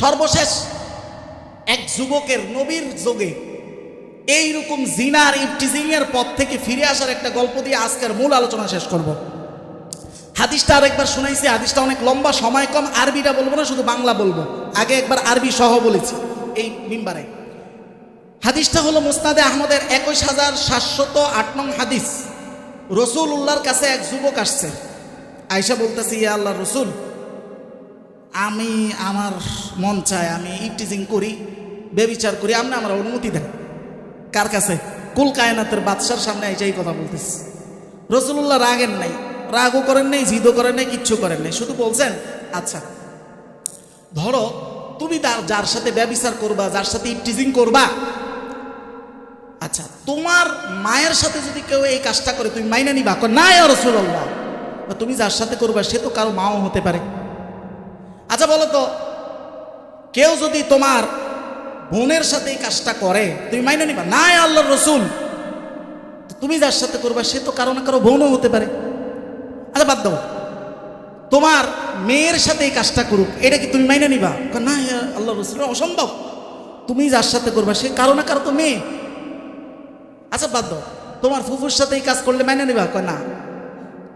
সর্বশেষ এক যুবকের নবীর যোগে এইরকম জিনার ইফটিজিংয়ের পথ থেকে ফিরে আসার একটা গল্প দিয়ে আজকের মূল আলোচনা শেষ করব। হাদিসটা আরেকবার শুনাইছি, হাদিসটা অনেক লম্বা, সময় কম, আরবিটা বলবো না, শুধু বাংলা বলবো। আগে একবার আরবি সহ বলেছি এই মিম্বারে। হাদিসটা হলো মুসনাদে আহমদের ২১,৭০৮ নং হাদিস। রসুল্লাহর কাছে এক যুবক আসছে, আয়েশা বলতেছে, ইয়া আল্লাহ রসুল, আমি আমার মন চায় আমি ইফটিজিং করি, বেবিচার করি, আপনি আমার অনুমতি দেন। কার কাছে? কুল কায়নাতের বাদশার সামনে আইসা এই কথা বলতেছে। রসুল্লাহ রাগেন নাই, রাগও করেন নাই, জিদও করেন নাই, কিচ্ছু করেন নাই, শুধু বলছেন আচ্ছা ধরো তুমি যার সাথে ব্যভিচার করবা, যার সাথে ইফটিজিং করবা, আচ্ছা তোমার মায়ের সাথে যদি কেউ এই কাজটা করে তুমি মাইনে নিবা? না ইয়া রাসূলুল্লাহ, তুমি যার সাথে করবা সে তো কারো মাও হতে পারে। আচ্ছা বলো তো, কেউ যদি তোমার বোনের সাথে এই কাজটা করে তুমি মাইনে নিবা? না ইয়া আল্লাহর রাসূল, তুমি যার সাথে করবা সে তো কারো না কারো বোনও হতে পারে। আচ্ছা বাদ দাও, তোমার মেয়ের সাথে এই কাজটা করুক, এটা কি তুমি মাইনে নিবা? না ইয়া আল্লাহর রাসূল, অসম্ভব, তুমি যার সাথে করবা সে কারো না কারো তো মেয়ে। আচ্ছা বাদ দাও, তোমার ফুফুর সাথে এই কাজ করলে মাইনে নিবা? না।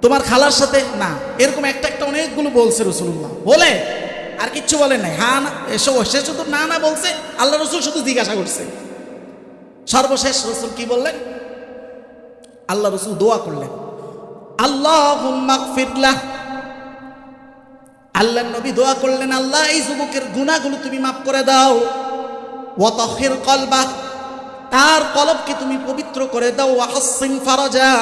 তোমার খালার সাথে? না। এরকম একটা একটা অনেকগুলো বলছে রাসূলুল্লাহ, বলে আর কিচ্ছু বলে নাই। হ্যাঁ না, এসব সে শুধু না না বলছে, আল্লাহ রসুল শুধু জিজ্ঞাসা করছে। সর্বশেষ রসুল কি বললেন? আল্লাহ রসুল দোয়া করলেন, আল্লাহুম্মা গফির লাহ। আল্লাহর নবী দোয়া করলেন, আল্লাহ এই যুবকের গুনাহগুলো তুমি মাফ করে দাও। ওয়া তাহির কলবা, তার কলবকে তুমি পবিত্র করে দাও। ওয়া হাসসিন ফারাজা,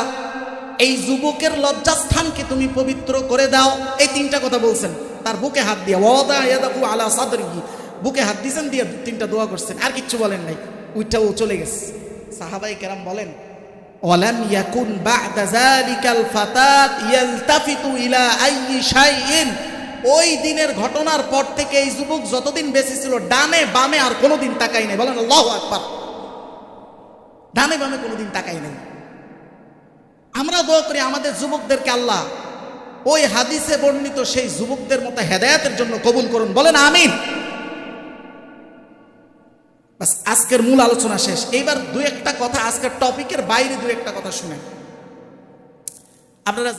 এই যুবকের লজ্জাস্থানকে তুমি পবিত্র করে দাও। এই তিনটা কথা বলছেন, তার বুকে হাত দিয়ে, ওয়াদা ইয়াদাহু আলা সাদরিহি, বুকে হাত দিয়েছেন, দিয়ে তিনটা দোয়া করছেন, আর কিচ্ছু বলেন নাই। ওইটা ও চলে গেছে। সাহাবায়ে কেরাম বলেন, ওয়ালাম ইয়াকুন বা'দা যালিকাল ফাতাত ইয়ালতাফিতু ইলা আইয়ি শাইইন, ওই দিনের ঘটনার পর থেকে এই যুবক যতদিন বেঁচে ছিল ডানে বামে আর কোনোদিন তাকাই নাই। বলেন আল্লাহু আকবার, ডানে বামে কোনোদিন তাকাই নাই। আমরা দোয়া করি আমাদের যুবকদেরকে আল্লাহ ওই হাদিসে বর্ণিত সেই যুবকদের মতো হেদায়েতের জন্য কবুল করুন। বলেন আমিন। বাস, আজকের মূল আলোচনা শেষ। এইবার দুই একটা কথা, আজকের টপিকের বাইরে দুই একটা কথা শুনেন আপনারা।